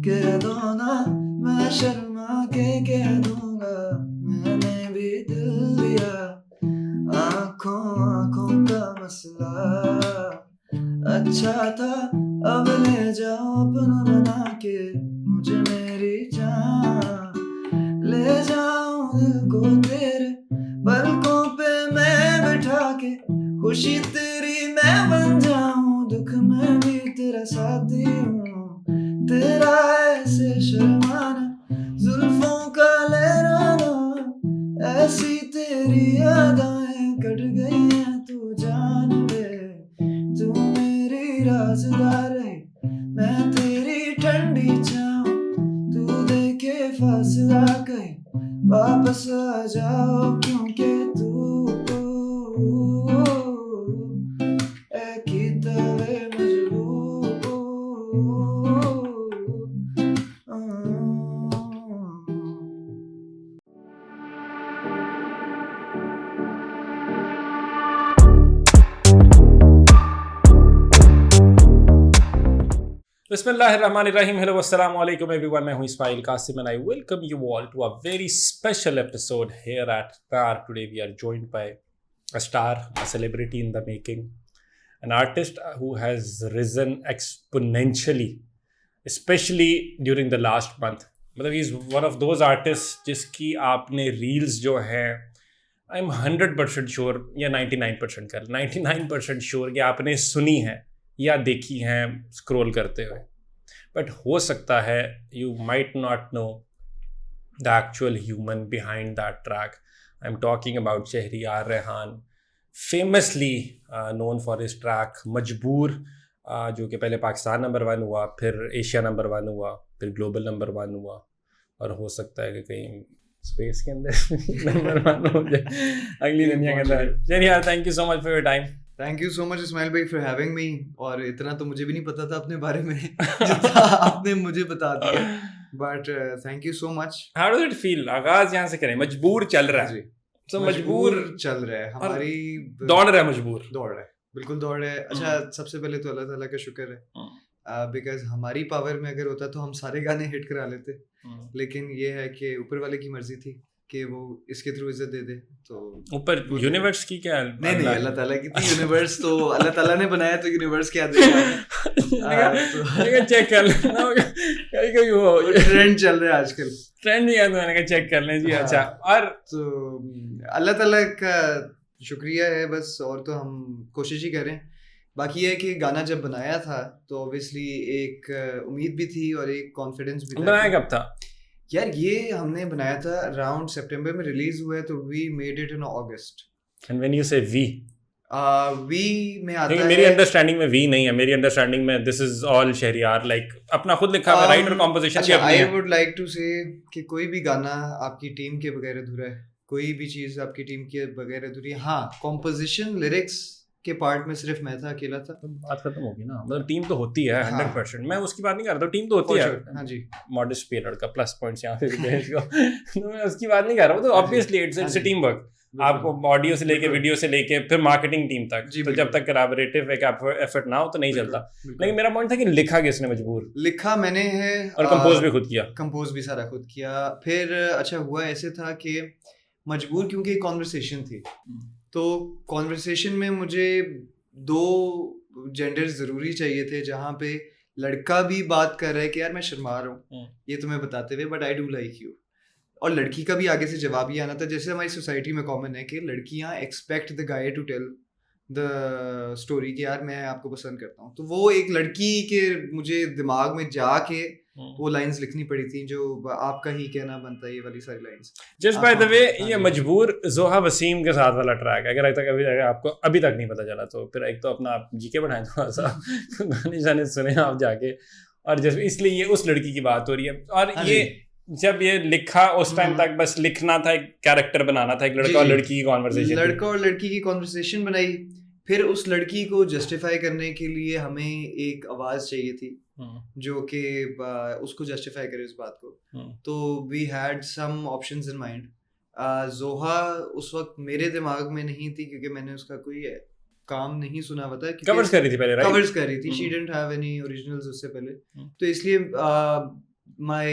कह दो ना, मैं शर्मा के कह दूंगा, मैंने भी दिल दिया, आंखों आंखों का मसला। अच्छा था अब ले जाओ अपना बना के मुझे मेरी जान, ले जाऊं दिल को तेरे पलकों पे मैं बिठा के, खुशी तेरी मैं बन जाऊं, दुख में भी तेरा साथी हूँ, तेरा ऐसे शर्माना, जुल्फों का लहराना, ऐसी तेरी यादें कट गई हैं तू जान ले, तू मेरी राज़दार है, मैं तेरी ठंडी छाँव, तू देखे फासला कहीं वापस आ जाओ, क्योंकि तू है कि तवे मजबूर। Bismillahirrahmanirrahim. Hello, assalamu alaikum everyone. मैं हूँ Ismail Qasim and I welcome you all to a very special episode here at Star. Today we are joined by a star, a celebrity in the making, an artist who has risen exponentially, especially during the last month. मतलब he is one of those artists जिसकी आपने reels जो हैं I'm 100% sure या 99% कर 99% sure कि आपने सुनी है या देखी हैं स्क्रॉल करते हुए, बट हो सकता है you might not know the actual human behind that track. I am talking about Shahriyar Rehan, famously known for his track Majboor, जो कि पहले पाकिस्तान नंबर 1 हुआ, फिर एशिया नंबर 1 हुआ, फिर ग्लोबल नंबर 1 हुआ, और हो सकता है कि कहीं स्पेस के अंदर नंबर 1 हो जाए अगली दुनिया के अंदर. Shahriyar, thank you so much for your time. Thank you so much Ismail भाई फॉर हैविंग मी. और इतना तो मुझे भी नहीं पता था अपने बारे में जितना आपने मुझे बता दिया, but thank you so much. How does it feel? आगाज यहाँ से करें. मजबूर चल रहा है, तो मजबूर चल रहा है, हमारी दौड़ रहा है, मजबूर दौड़ रहा है, बिल्कुल दौड़ रहा है. अच्छा, सबसे पहले तो अल्लाह ताला का शुक्र है, बिकॉज हमारी पावर में अगर होता तो हम सारे गाने हिट करा लेते, लेकिन ये है कि ऊपर वाले की मर्जी थी कि वो इसके थ्रू इज्जत दे दे. तो ऊपर यूनिवर्स की क्या? नहीं, अल्लाह ताला की थी. यूनिवर्स तो अल्लाह ताला ने बनाया, तो यूनिवर्स क्या देगा. चेक कर लेना, ट्रेंड चल रहा है आजकल, ट्रेंड नहीं है तो मैंने कहा चेक कर लें जी. अच्छा, और तो अल्लाह ताला का शुक्रिया है बस, और तो हम कोशिश ही करें. बाकी ये है कि गाना जब बनाया था तो ऑब्वियसली एक उम्मीद भी थी और एक कॉन्फिडेंस भी था. बनाया कब था यार? ये हमने बनाया था अराउंड सितंबर में, रिलीज हुआ है, तो we made it in August. And when you say we में आता है, मेरी अंडरस्टैंडिंग में वी नहीं है. मेरी अंडरस्टैंडिंग में this is all Shahriyar, like अपना खुद लिखा हुआ, राइटर कंपोजिशन भी अपनी है. आई वुड लाइक टू से कि कोई भी गाना आपकी टीम के बगैर अधूरा है, कोई भी चीज आपकी टीम के बगैर अधूरी है. हाँ, कंपोजिशन लिरिक्स के पार्ट में सिर्फ मैं था, अकेला था. तो बात खत्म होगी ना. मतलब टीम तो होती है 100%. मैं उसकी बात नहीं कर रहा था, टीम तो होती है. हाँ जी, मॉडेस्ट पीरियड का प्लस पॉइंट्स यहाँ पे तो मैं उसकी बात नहीं कर रहा हूँ. तो obviously it's a team work. आपको ऑडियो से लेके, वीडियो से लेके, फिर मार्केटिंग टीम तक, तो जब तक कोलैबोरेटिव एक एफर्ट ना हो तो नहीं चलता. लेकिन मेरा पॉइंट था कि लिखा किसने? मजबूर लिखा मैंने है, और कंपोज भी खुद किया. कंपोज भी सारा खुद किया. फिर अच्छा हुआ ऐसे था कि मजबूर क्योंकि एक कॉन्वर्सेशन थी, तो कॉन्वर्सेशन में मुझे 2 जेंडर ज़रूरी चाहिए थे, जहाँ पे लड़का भी बात कर रहा है कि यार मैं शर्मा रहा हूँ ये तुम्हें बताते हुए, but I do like you, और लड़की का भी आगे से जवाब ये आना था. जैसे हमारी सोसाइटी में कॉमन है कि लड़कियाँ expect the guy to tell the story कि यार मैं आपको पसंद करता हूँ. तो वो एक लड़की के मुझे दिमाग में जाके वो लाइंस लिखनी पड़ी थी, जो आपका ही कहना बनता है, ये वाली सारी lines. Just by the way, ये मजबूर जोहा वसीम के साथ वाला ट्रैक है. अगर आपको अभी तक नहीं पता चला तो फिर एक तो अपना आप जीके बढ़ाएं थोड़ा सा, गाने जाने सुने आप जाके. और जैसे इसलिए ये उस लड़की की बात हो रही है, और ये जब ये लिखा उस टाइम तक बस लिखना था, एक कैरेक्टर बनाना था, एक लड़का और लड़की की कॉन्वर्सेशन, लड़का और लड़की की कॉन्वर्सेशन बनाई. फिर उस लड़की को जस्टिफाई करने के लिए हमें एक आवाज़ चाहिए थी जो कि उसको जस्टिफाई करे उस बात को. तो we had some options in mind. Zoha उस वक्त मेरे दिमाग में नहीं थी क्योंकि मैंने उसका कोई काम नहीं सुना हुआ था. कवर्स कर रही थी पहले, राइट? कवर्स कर रही थी. She didn't have any originals उससे पहले, तो इसलिए my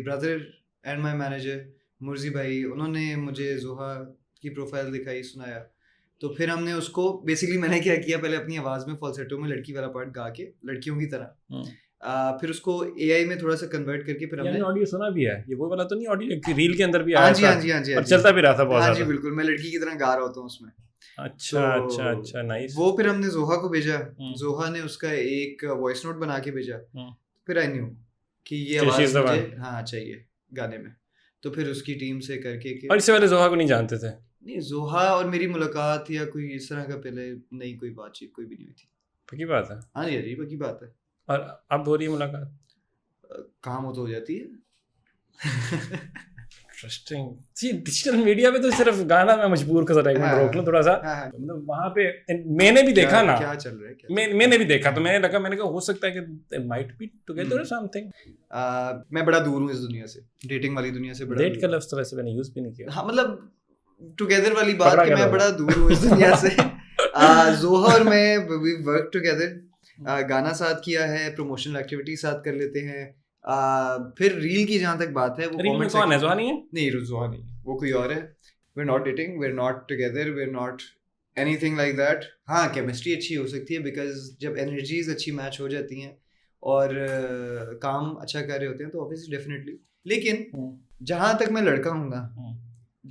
brother and my manager Murji भाई, उन्होंने मुझे जोहा की प्रोफाइल दिखाई, सुनाया, तो फिर हमने उसको बेसिकली मैंने क्या किया, पहले अपनी आवाज़ में फॉल्सेटो में लड़की वाला पार्ट गा के लड़कियों की तरह, फिर उसको एआई में थोड़ा सा कन्वर्ट करके फिर हमने ऑडियो सुना भी है, ये वो वाला तो नहीं ऑडियो रील के अंदर भी आया हाँ जी था हाँ जी हाँ जी और चलता भी रहा था बहुत हाँ जी ज़्यादा। बिल्कुल, मैं लड़की की तरह गा रहा होता हूँ उसमें। अच्छा तो अच्छा अच्छा, नाइस। वो फिर हमने जोहा को भेजा, जोहा ने उसका एक वॉइस नोट बना के भेजा, फिर आई न्यू कि ये आवाज़ मुझे हाँ चाहिए गाने में, तो फिर उसकी टीम से करके और इससे पहले जोहा को नहीं जानते थे? नहीं, जोहा और मेरी मुलाकात या कोई इस तरह का पहले नहीं, कोई बातचीत कोई भी नहीं हुई थी। पक्की बात है? हाँ जी पक्की बात है। और अब हो रही है मुलाकात? काम हो तो हो जाती है। इंटरेस्टिंग। जी डिजिटल मीडिया पे तो सिर्फ गाना, मैं मजबूर कर रहा हूँ रोक लूँ थोड़ा सा, मतलब वहाँ पे मैंने भी देखा ना, क्या चल रहा है क्या मैंने भी देखा, तो मैंने कहा हो सकता है कि माइट बी टुगेदर समथिंग। मैं बड़ा दूर हूँ इस दुनिया से, डेटिंग वाली दुनिया से बड़ा। डेट का लफ्ज़ तो वैसे मैंने यूज भी नहीं किया। हाँ मतलब टुगेदर वाली बात कि मैं बड़ा दूर हूँ इस दुनिया से। जोहा और मैं वी वर्क टुगेदर, गाना साथ किया है, प्रमोशनल एक्टिविटी साथ कर लेते हैं। फिर रील की जहाँ तक बात है, वो रील में कौन है? जोहा नहीं है? नहीं जोहा नहीं, वो कोई और है। We are not dating, we are not together, we are not anything like that. हाँ केमिस्ट्री अच्छी हो सकती है, बिकॉज जब एनर्जीज अच्छी मैच हो जाती हैं और काम अच्छा कर रहे होते हैं तो ऑब्वियसली डेफिनेटली। लेकिन जहाँ तक मैं लड़का हूँ ना,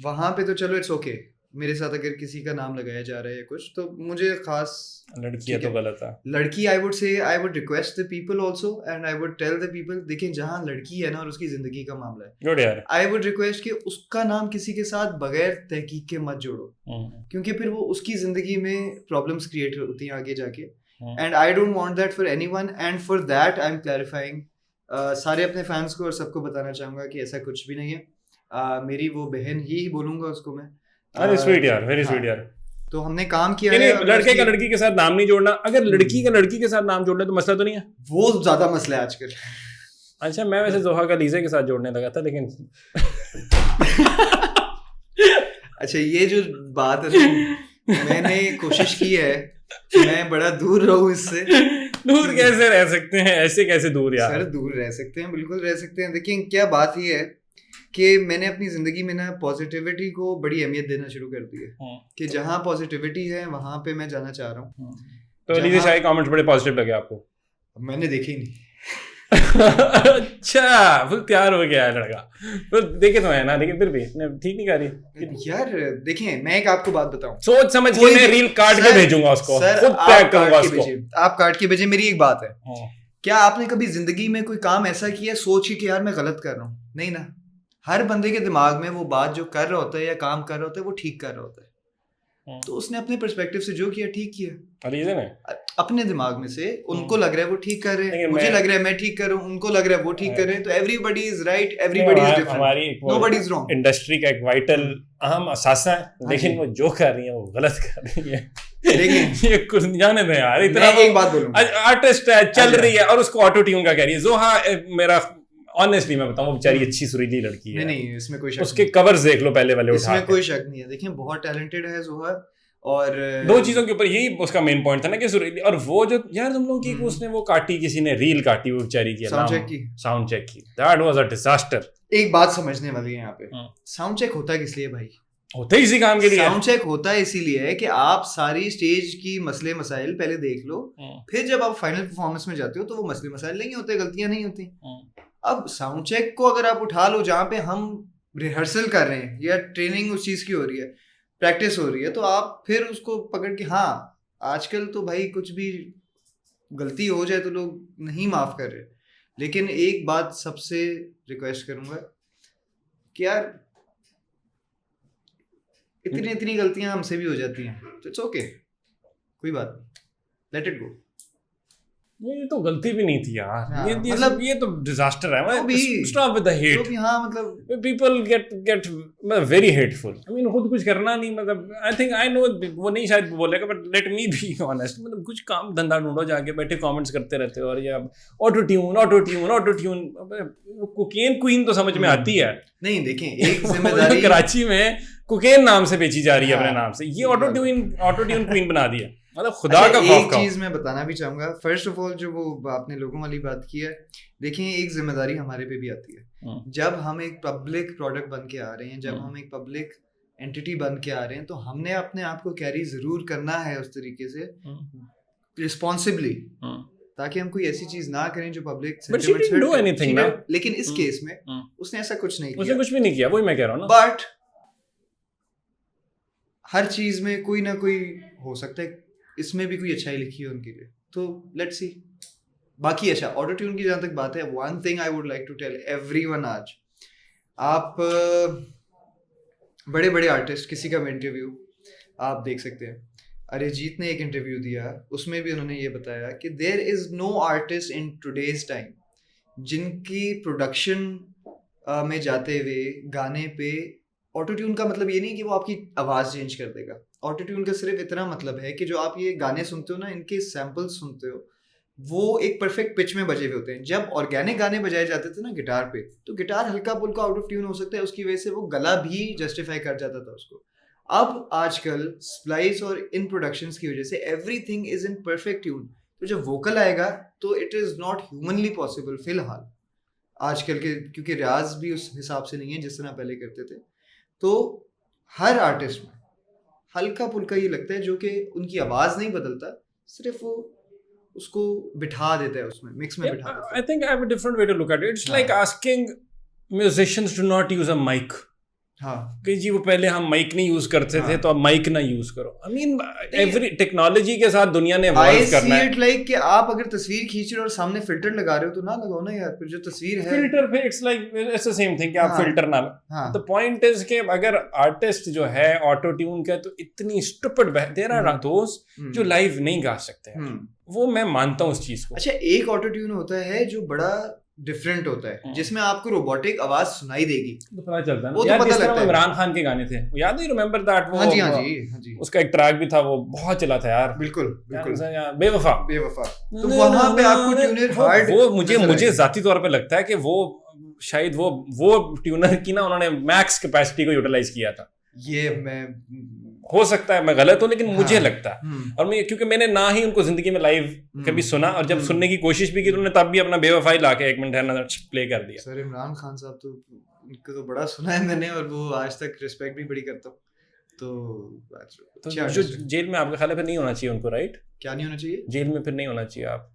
वहाँ पे तो चलो इट्स ओके, मेरे साथ अगर किसी का नाम लगाया जा रहा है कुछ, तो मुझे खास लड़की है तो गलत है। लड़की I would say, I would request the people also and I would tell the people, देखिए जहाँ लड़की है ना और उसकी जिंदगी का मामला है, गुड यार, आई वुड रिक्वेस्ट कि उसका नाम किसी के साथ बगैर तहकीक के मत जोड़ो, क्योंकि फिर वो उसकी जिंदगी में प्रॉब्लम्स क्रिएट होती हैं आगे जाके, and I don't want that for anyone, and for that I am clarifying सारे अपने फैंस को और सबको बताना चाहूंगा कि ऐसा कुछ भी नहीं है। मेरी वो बहन ही बोलूंगा उसको मैं। अरे स्वीट यार, वेरी स्वीट यार। तो हमने काम किया है। लड़के का लड़की के साथ नाम नहीं जोड़ना, अगर लड़की का लड़की के साथ नाम जोड़ना तो मसला तो नहीं है? वो ज्यादा मसला है आजकल। अच्छा मैं वैसे जोहा का लीजे के साथ जोड़ने लगा था, लेकिन अच्छा ये जो बात है मैंने कोशिश की है, मैं बड़ा दूर रहूं इससे। दूर कैसे रह सकते हैं, ऐसे कैसे दूर यार? सर दूर रह सकते हैं, बिल्कुल रह सकते हैं। देखिए क्या बात ये है कि मैंने अपनी जिंदगी में ना पॉजिटिविटी को बड़ी अहमियत देना शुरू कर दी है, कि जहाँ पॉजिटिविटी है वहां पे मैं जाना चाह रहा हूँ। तो लीजिए शाही कमेंट्स बड़े पॉजिटिव लगे आपको? मैंने देखे ही नहीं। अच्छा फुल तैयार हो गया है लड़का, तो देखे तो है ना, लेकिन फिर भी ठीक नहीं कर रही यार। देखिए मैं एक आपको बात बताऊं, सोच समझ के मैं रील काट के भेजूंगा उसको, खुद टैग करूंगा उसको। आप काट के भेजिए। मेरी एक बात है, क्या आपने कभी जिंदगी में कोई काम ऐसा किया सोच के यार मैं गलत कर रहा हूँ? नहीं ना। हर बंदे के दिमाग में वो बात जो कर रहा होता है या काम कर रहा होता है वो ठीक कर रहा होता है, तो उसने अपने पर्सपेक्टिव से जो किया ठीक किया, अपने दिमाग में से उनको लग रहा है वो ठीक कर रहे हैं, मुझे लग रहा है मैं ठीक कर रहा हूँ, उनको लग रहा है वो ठीक कर रहे हैं, तो everybody is right, everybody is different, nobody is wrong. Industry का एक वाइटल अहम असासा है, लेकिन वो जो कर रही है वो गलत कर रही है। लेकिन ये कुछ जाने दो यार, इतना एक बात बोलूंगा, आर्टिस्ट है चल रही है और उसको ऑटो ट्यून का कह रही है। जोहा मेरा ऑनेस्टली मैं बताऊं, वो बेचारी अच्छी सुरीली लड़की है। नहीं इसमें कोई शक उसके कवर्स देख लो पहले वाले, इसमें कोई शक नहीं है। देखिए बहुत टैलेंटेड है जोहा, और दो चीजों के ऊपर यही उसका मेन पॉइंट था ना कि सुरीली, और वो जो यार तुम लोगों की उसने वो काटी, किसी ने रील काटी वो बेचारी की, साउंड चेक की, दैट वाज अ डिजास्टर। एक बात समझने वाली है यहाँ पे, साउंड चेक होता किस लिए भाई? होता ही इसी काम के लिए। साउंड चेक होता है इसीलिए कि आप सारी स्टेज की मसले मसाइल पहले देख लो, फिर जब आप फाइनल परफॉर्मेंस में जाते हो तो वो मसले मसाइल नहीं होते, गलतियां नहीं होती। अब साउंड चेक को अगर आप उठा लो जहाँ पे हम रिहर्सल कर रहे हैं या ट्रेनिंग उस चीज की हो रही है, प्रैक्टिस हो रही है, तो आप फिर उसको पकड़ के, हाँ आजकल तो भाई कुछ भी गलती हो जाए तो लोग नहीं माफ कर रहे, लेकिन एक बात सबसे रिक्वेस्ट करूंगा कि यार इतनी गलतियां हमसे भी हो जाती हैं, तो इट्स ओके, कोई बात नहीं, लेट इट गो। ये तो गलती भी नहीं थी यार, हाँ, मतलब ये तो डिजास्टर है। Stop with the hate. हाँ मतलब people get very hateful. I mean खुद कुछ करना नहीं, मतलब आई थिंक आई नो वो नहीं शायद बोलेगा, but let me be honest, मतलब कुछ काम धंधा ढूंढो, जाके बैठे कमेंट्स करते रहते हो, और ये ऑटो ट्यून कोकेन क्वीन तो समझ में आती है। नहीं देखें एक जिम्मेदारी कराची में कोकेन नाम से बेची जा रही है अपने नाम से, ये ऑटो ट्यून क्वीन बना दिया। मतलब खुदा का खौफ एक खाओ। चीज मैं बताना भी चाहूंगा, फर्स्ट ऑफ ऑल जो वो आपने लोगों वाली बात की है, देखिए एक जिम्मेदारी हमारे पे भी आती है। जब हम एक पब्लिक प्रोडक्ट बन के आ रहे हैं, जब हम एक पब्लिक एंटिटी बन के आ रहे हैं, तो हमने अपने आप को कैरी जरूर करना है उस तरीके से रिस्पॉन्सिबली, ताकि हम कोई ऐसी चीज ना करें जो public But she didn't do anything ना। लेकिन इस केस में उसने ऐसा कुछ नहीं उसने किया, कुछ भी नहीं किया, वही मैं कह रहा हूँ ना। बट हर चीज में कोई ना कोई हो सकता है, इसमें भी कोई अच्छाई लिखी है उनके लिए, तो लेट्स सी। बाकी अच्छा, ऑटो ट्यून की जहाँ तक बात है, one thing I would like to tell everyone, आज आप बड़े बड़े आर्टिस्ट किसी का भी इंटरव्यू आप देख सकते हैं। अरिजीत ने एक इंटरव्यू दिया, उसमें भी उन्होंने ये बताया कि there is no artist in today's time जिनकी प्रोडक्शन में जाते हुए गाने पे ऑटो ट्यून का मतलब ये नहीं कि वो आपकी आवाज़ चेंज कर देगा। ऑटो ट्यून का सिर्फ इतना मतलब है कि जो आप ये गाने सुनते हो ना, इनके सैम्पल्स सुनते हो, वो एक परफेक्ट पिच में बजे हुए होते हैं। जब ऑर्गेनिक गाने बजाए जाते थे ना गिटार पे, तो गिटार हल्का फुल्का आउट ऑफ ट्यून हो सकता है, उसकी वजह से वो गला भी जस्टिफाई कर जाता था उसको। अब आजकल स्प्लाइस और इन प्रोडक्शंस की वजह से everything is in perfect tune, तो जब वोकल आएगा तो it is not humanly possible फिलहाल आजकल के, क्योंकि रियाज भी उस हिसाब से नहीं है जिस तरह पहले करते थे। तो हर आर्टिस्ट में हल्का फुल्का ये लगता है, जो कि उनकी आवाज़ नहीं बदलता, सिर्फ वो उसको बिठा देता है, उसमें मिक्स में बिठा देता है। I think I have a different way to look at it. It's like asking musicians to not use a mic. हाँ कि जी वो पहले हम माइक नहीं यूज करते थे, तो अब माइक ना यूज करो। आई मीन एवरी टेक्नोलॉजी के साथ दुनिया ने इवॉल्व करना है। I see it like कि आप अगर तस्वीर खींच रहे हो और सामने फिल्टर लगा रहे हो, तो ना लगाओ ना यार, फिर जो तस्वीर है फिल्टर पे it's like it's the same thing कि आप फिल्टर ना लो। द पॉइंट इज कि अगर आर्टिस्ट जो है ऑटो ट्यून का, तो इतनी स्टूपिड देयर आर दोस जो लाइव नहीं गा सकते हैं, वो मैं मानता हूँ उस चीज को। अच्छा, एक ऑटो ट्यून होता है जो बड़ा डिफरेंट होता है, जिसमें आपको रोबोटिक आवाज सुनाई देगी, तो पता चलता है ना। वो तो यार पता जिस तरह लगता है। इमरान खान के गाने थे, याद है, रिमेंबर दैट, वो हाँ जी हाँ जी, उसका एक ट्रैक भी था, वो बहुत चला था यार। बिल्कुल बिल्कुल, बेवफा। तो वहां पे आपको ट्यूनर हार्ड, वो मुझे जाती तौर पे लगता है कि वो शायद वो ट्यूनर की ना उन्होंने मैक्स कैपेसिटी को यूटिलाइज किया था। ये मैं हो सकता है मैं गलत हूँ, लेकिन मुझे लगता है। और मैं, क्योंकि मैंने ना ही उनको जिंदगी में लाइव कभी सुना, और जब सुनने की कोशिश भी की तो उन्होंने तब भी अपना बेवफाई लाके 1 मिनट प्ले कर दिया। सर इमरान खान साहब तो उनको तो बड़ा सुना है मैंने, और वो आज तक रिस्पेक्ट भी बड़ी करता हूँ। तो जो जेल में आपका ख्याल है फिर नहीं होना चाहिए उनको, राइट? क्या नहीं होना चाहिए जेल में? फिर नहीं होना चाहिए। आप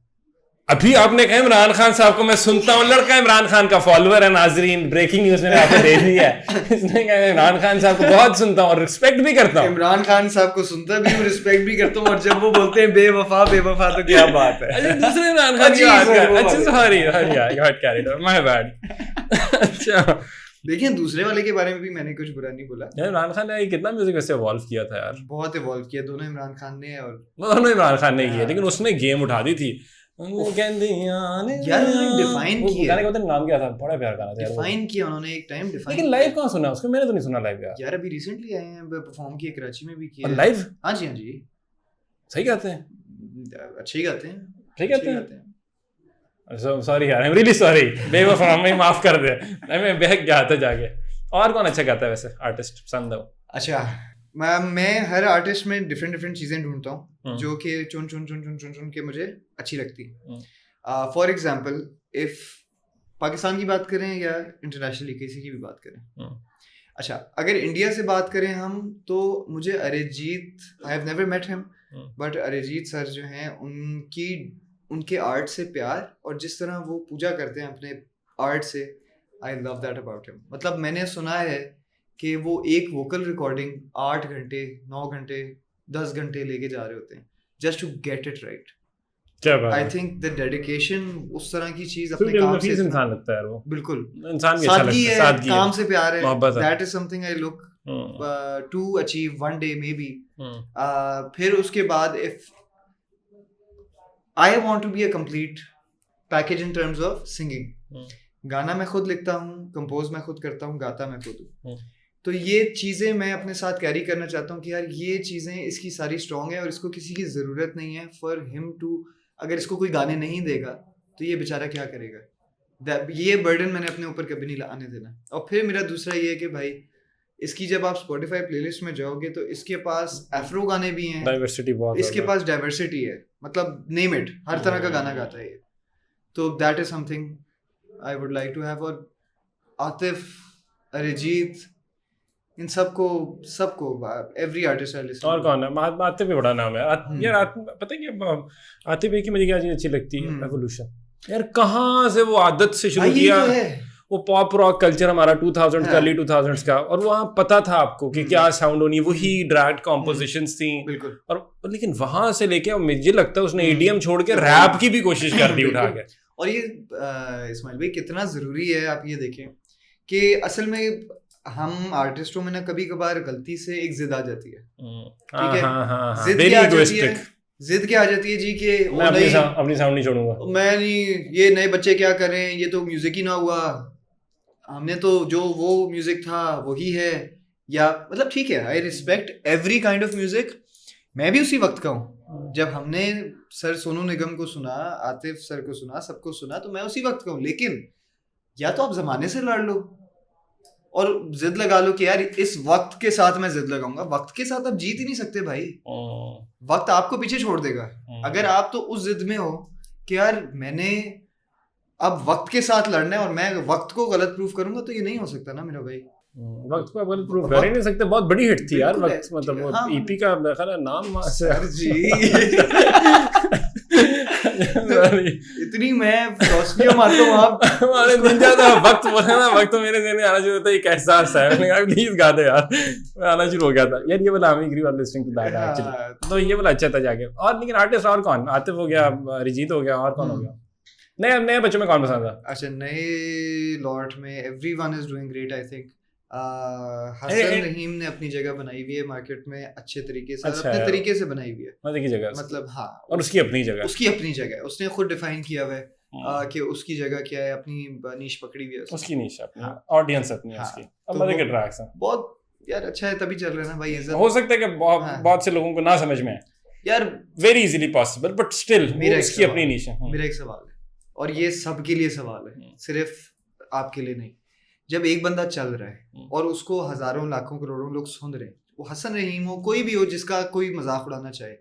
अभी आपने कहा इमरान खान साहब को मैं सुनता हूँ, लड़का इमरान खान का फॉलोअर है, नाजरीन ब्रेकिंग न्यूज मैंने आपको दे दी है। इसने कहा इमरान खान साहब को बहुत सुनता हूँ और रिस्पेक्ट भी करता हूँ। इमरान खान साहब को सुनता भी हूँ, रिस्पेक्ट भी करता हूँ, और जब वो बोलते हैं बेवफा बेवफा, तो क्या बात है। अच्छा, दूसरे इमरान खान की बात कर। अच्छा sorry I got carried away, my bad. अच्छा देखिए, दूसरे वाले के बारे में भी मैंने कुछ बुरा नहीं बोला। इमरान खान ने कितना म्यूजिक वैसे इवॉल्व किया था यार, बहुत इवॉल्व किया दोनों इमरान खान ने, और दोनों इमरान खान ने किया, लेकिन उसने गेम उठा दी थी यार। उन्होंने डिफाइन किया, गाने का नाम क्या था, बड़ा प्यारा गाना था यार, डिफाइन किया उन्होंने एक टाइम, डिफाइन। लेकिन लाइव कहाँ सुना उसको? मैंने तो नहीं सुना लाइव यार। यार अभी रिसेंटली आए हैं, परफॉर्म किया कराची में भी किया लाइव। हाँ जी हाँ जी, सही गाते हैं, अच्छे ही गाते हैं, सही गाते हैं। सॉरी यार, आई एम रियली सॉरी, बेवफा, हमें माफ कर दे, मैं बहक गया था जाके। और कौन अच्छा गाता है वैसे आर्टिस्ट पसंद है? अच्छा, मैं हर आर्टिस्ट में डिफरेंट चीजें ढूंढता हूँ जो कि चुन के मुझे अच्छी लगती है। फॉर एग्जांपल, इफ पाकिस्तान की बात करें या इंटरनेशनली किसी की भी बात करें, अच्छा अगर इंडिया से बात करें हम, तो मुझे Arijit, I have never met him, but Arijit sir जो हैं, उनके आर्ट से प्यार और जिस तरह वो पूजा करते हैं अपने आर्ट से, I love that about him. मतलब मैंने सुना है कि वो एक वोकल रिकॉर्डिंग 8 घंटे 9 घंटे 10 घंटे लेके जा रहे होते हैं just to get it right. क्या बात है। आई थिंक द डेडिकेशन, उस तरह की चीज अपने काम से, इंसान लगता है वो, बिल्कुल इंसान भी अच्छा लगता है, सादगी है, काम से प्यार है, मोहब्बत है। That is something I look to achieve one day maybe. फिर उसके बाद if I want to be a complete package in terms of singing, गाना मैं खुद लिखता हूँ, कंपोज मैं खुद करता हूँ, गाता मैं खुद हूँ, तो ये चीज़ें मैं अपने साथ कैरी करना चाहता हूँ कि यार ये चीज़ें इसकी सारी स्ट्रॉन्ग है और इसको किसी की ज़रूरत नहीं है फॉर हिम टू, अगर इसको कोई गाने नहीं देगा तो ये बेचारा क्या करेगा। ये बर्डन मैंने अपने ऊपर कभी नहीं आने देना। और फिर मेरा दूसरा ये है कि भाई इसकी जब आप Spotify प्लेलिस्ट में जाओगे तो इसके पास एफ्रो गाने भी हैं, डाइवर्सिटी बहुत इसके पास डाइवर्सिटी है, मतलब नेम इट, हर तरह का गाना गाता है ये। तो that is something I would like to have. और आतिफ, अरिजीत, इन सबको एवरी आर्टिस्ट आई लिसन। और कौन है? आतिफ भी बड़ा नाम है यार। पता है कि आतिफ की मुझे क्या चीज अच्छी लगती है? एवोल्यूशन यार, कहाँ से वो आदत से शुरू किया, वो पॉप रॉक कल्चर हमारा 2000 का, अर्ली 2000s का, और वहाँ पता था आपको कि क्या साउंड होनी है, वही ड्रैग्ड कॉम्पोजिशंस थी बिल्कुल। और लेकिन वहां से लेके मुझे लगता है उसने ईडीएम छोड़ के रैप की भी कोशिश कर दी उठा के। और ये इस्माइल भाई कितना जरूरी है, आप ये देखें कि असल में हम आर्टिस्टों में ना कभी कभार गलती से एक जिद आ जाती है, ठीक है? जिद क्या आ जाती है जी कि मैं अपनी साउंड नहीं छोड़ूंगा, मैं नहीं, ये नए बच्चे क्या कर रहे हैं, ये तो म्यूजिक ही ना हुआ, हमने तो जो वो म्यूजिक था वही है। या मतलब ठीक है, I respect every kind of music. मैं भी उसी वक्त का हूँ, जब हमने सर सोनू निगम को सुना, आतिफ सर को सुना, सबको सुना, तो मैं उसी वक्त का हूँ। लेकिन या तो आप जमाने से लड़ लो और जिद लगा लो कि यार इस वक्त के साथ मैं जिद लगाऊंगा। वक्त के साथ आप जीत ही नहीं सकते भाई, वक्त आपको पीछे छोड़ देगा। अगर आप तो उस जिद में हो कि यार मैंने अब वक्त के साथ लड़ना है और मैं वक्त को गलत प्रूफ करूंगा, तो ये नहीं हो सकता ना मेरा भाई। वक्त को आप गलत प्रूफ कर ही नहीं सकते। बहुत बड़ी हिट थी यार वक्त, मतलब वो ईपी का मेरा ख्याल है नाम सर जी इतनी मैं रोशनियां मारता हूँ आप हमारे दिन जाता वक्त बोला ना, वक्त तो मेरे ज़हन में आना शुरू होता है, एक एहसास है, मैंने कहा प्लीज गा दे यार, मैं आना शुरू हो गया था यार। ये वाला I agree with listening to that actually, तो ये वाला अच्छा था जाके। और लेकिन आर्टिस्ट और कौन? आतिफ हो गया, अरिजीत हो गया, और कौन हो गया? नए बच्चों में कौन पसंद था? अच्छा, नए लॉट में everyone is doing great I think. Hasan Rahim ने अपनी जगह बनाई हुई है मार्केट में अच्छे तरीके से, अच्छा, अपने तरीके से बनाई हुई है, मजे की जगह, मतलब हाँ, और उसकी अपनी जगह उसने खुद डिफाइन किया हुआ है कि उसकी जगह क्या है, अपनी नीश पकड़ी हुई है उसकी नीश, अपनी ऑडियंस अपनी उसकी। अब मजे के ट्रैक्स हैं बहुत यार, अच्छा है तभी चल रहा है ना भाई। हो सकता है कि बहुत से लोगों को ना समझ में यार, very easily possible, but still उसकी अपनी नीश है। मेरा एक सवाल है, और ये सबके लिए सवाल है, सिर्फ आपके लिए नहीं। जब एक बंदा चल रहा है और उसको हजारों लाखों करोड़ों लोग सुन रहे हैं, वो हसन रहीम हो, कोई भी हो जिसका कोई मजाक उड़ाना चाहे,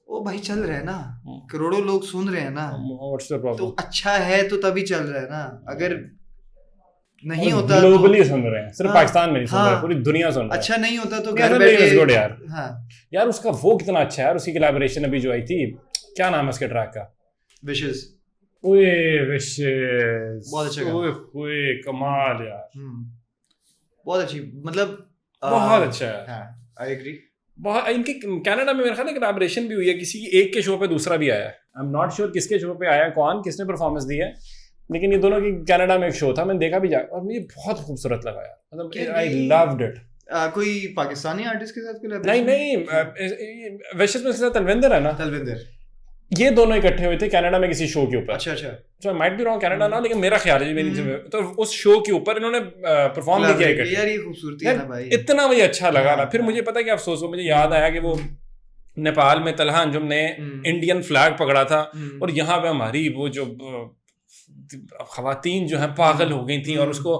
वो भाई चल रहा है ना, करोड़ों लोग सुन रहे हैं ना, तो अच्छा है तो तभी चल रहा है ना। अगर नहीं होता तो ग्लोबली सुन रहे हैं, सिर्फ पाकिस्तान में नहीं सुन रहे, पूरी दुनिया सुन रही है। अच्छा नहीं होता तो घर बैठे यार। हाँ यार, उसका वो कितना अच्छा है यार, उसकी कोलैबोरेशन अभी जो आई थी, क्या नाम है उसके ट्रैक का? विशेस। ओए विशेस बहुत अच्छा गाना, ओए कमाल यार, बहुत अच्छी, मतलब बहुत अच्छा है। हाँ, आई एग्री। बहुत इनके कनाडा में मेरे ख्याल है कोलैबोरेशन भी हुई है, किसी एक के शो पे दूसरा भी आया है। आई एम नॉट श्योर किसके शो पे आया, किसने परफॉर्मेंस दी है, लेकिन ये दोनों की कनाडा में एक शो था, मैंने देखा भी और मुझे बहुत खूबसूरत लगा यार, मतलब आई लव्ड इट। कोई पाकिस्तानी आर्टिस्ट के साथ कोलैबोरेशन? नहीं विशेस में उसके साथ तलविंदर है ना, तलविंदर, ये दोनों इकट्ठे हुए थे कनाडा में किसी शो के ऊपर। अच्छा, तो माइट बी रॉन्ग, कनाडा ना, लेकिन मेरा ख्याल है मेरी, तो उस शो के ऊपर इन्होंने परफॉर्म भी किया इकट्ठे। यार ये खूबसूरती है ना भाई, इतना मुझे अच्छा लगा ना। फिर मुझे पता है कि अफसोस हो, मुझे याद आया कि वो नेपाल में तलहा अंजुम ने इंडियन फ्लैग पकड़ा था, और यहाँ पे हमारी वो जो खवातीन जो है पागल हो गई थी, और उसको